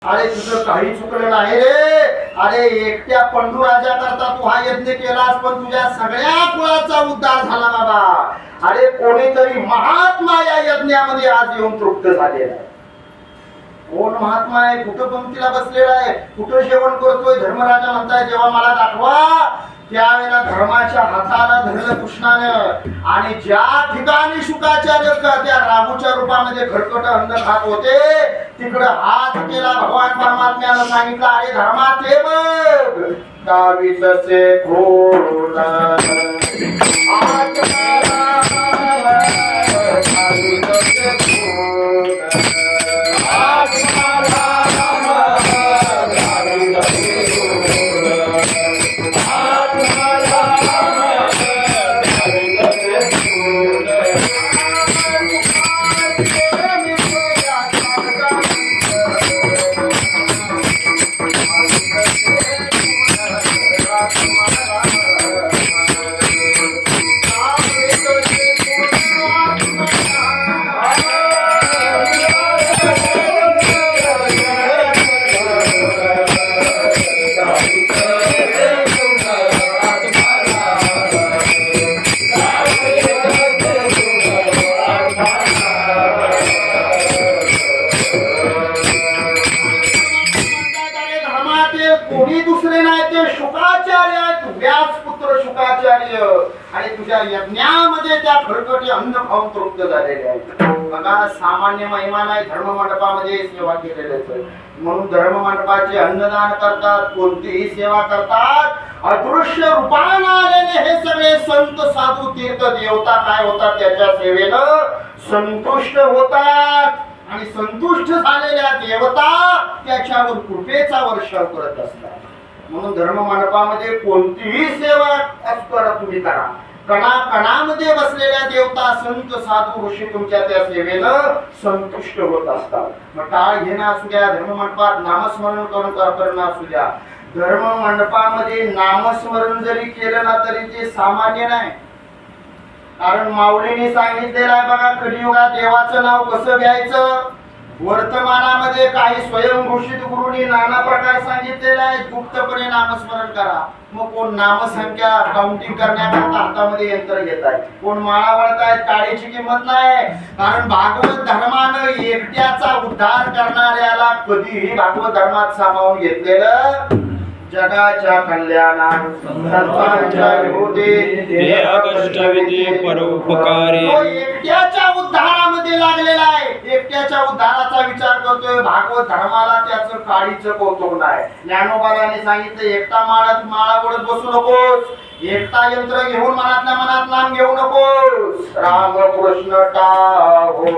अरे तुझं काही चुकलं नाही रे. अरे एकट्या पंडूराजा करता तू हा यज्ञ केलास, पण तुझ्या सगळ्या कुळाचा उद्धार झाला बाबा. अरे कोणीतरी महात्मा या यज्ञामध्ये आज येऊन तृप्त झालेला आहे. कोण महात्मा आहे? कुठं पंक्तीला बसलेला आहे? कुठं जेवण करतोय? धर्मराजा म्हणताय जेव्हा मला दाखवा. त्यावेळेला धर्माच्या हाताला धरलं कृष्णानं, आणि ज्या ठिकाणी शुकाचार्य त्या राघूच्या रूपामध्ये खडखट अन्न खात होते तिकडे हात केला. भगवान परमात्म्यानं सांगितलं, अरे धर्मा ते बघ दावितसे क्रोध कोणी दुसरे नाही, ते शुकाचार्य आहेत. व्यासपुत्र शुकाचार्य. आणि तुझ्या यज्ञामध्ये त्या खडखटी अन्न खाऊन तृप्त झालेले आहेत. बघा, सामान्य महिमा नाही, धर्म मंडपामध्ये सेवा केलेले. म्हणून धर्म मंडपाचे अन्नदान करतात, कोणतीही सेवा करतात. अदृश्य रूपाने आलेले हे सगळे संत साधू तीर्थ देवता काय होतात? त्याच्या सेवेनं संतुष्ट होतात. आणि संतुष्ट झालेल्या देवता त्याच्यावर कृपेचा वर्षाव करत असतात. म्हणून धर्म मंडपामध्ये कोणतीही सेवा करा तुम्ही करा, कणा कणामध्ये बसलेल्या देवता संत साधू ऋषी तुमच्या त्या सेवेनं संतुष्ट होत असतात. मग टाळ घेणं असू द्या, धर्म मंडपात नामस्मरण करणं असू द्या. धर्म मंडपामध्ये नामस्मरण जरी केलं ना तरी ते सामान्य नाही. कारण माऊलीने सांगितलेलं आहे बघा, कलियुगात देवाचं नाव कसं घ्यायचं. वर्तमानामध्ये काही स्वयंघोषित गुरुनी नाना प्रकार सांगितलेले आहेत. गुप्तपणे नामस्मरण करा. मग कोण नामसंख्या काउंटिंग करण्याकरता हातामध्ये यंत्र घेत आहे, कोण माळा वळतायत. टाळीची किंमत नाही. कारण भागवत धर्मानं एकट्याचा उद्धार करणाऱ्याला कधीही भागवत धर्मात सामावून घेतलेलं. जगाच्या कल्याणात सर्वांच्या विभूती परोपकारी एकट्याच्या उद्धारामध्ये लागलेला आहे. एकट्याच्या उद्धाराचा विचार करतोय. भागवत धर्माला त्याचं काळीचं कौतुक नाही. ज्ञानोबाने सांगितलं, एकटा माळा ओढत बसू नकोस. एकटा यंत्र घेऊन मनातल्या मनात नाम घेऊ नकोस. राम कृष्ण टाहो.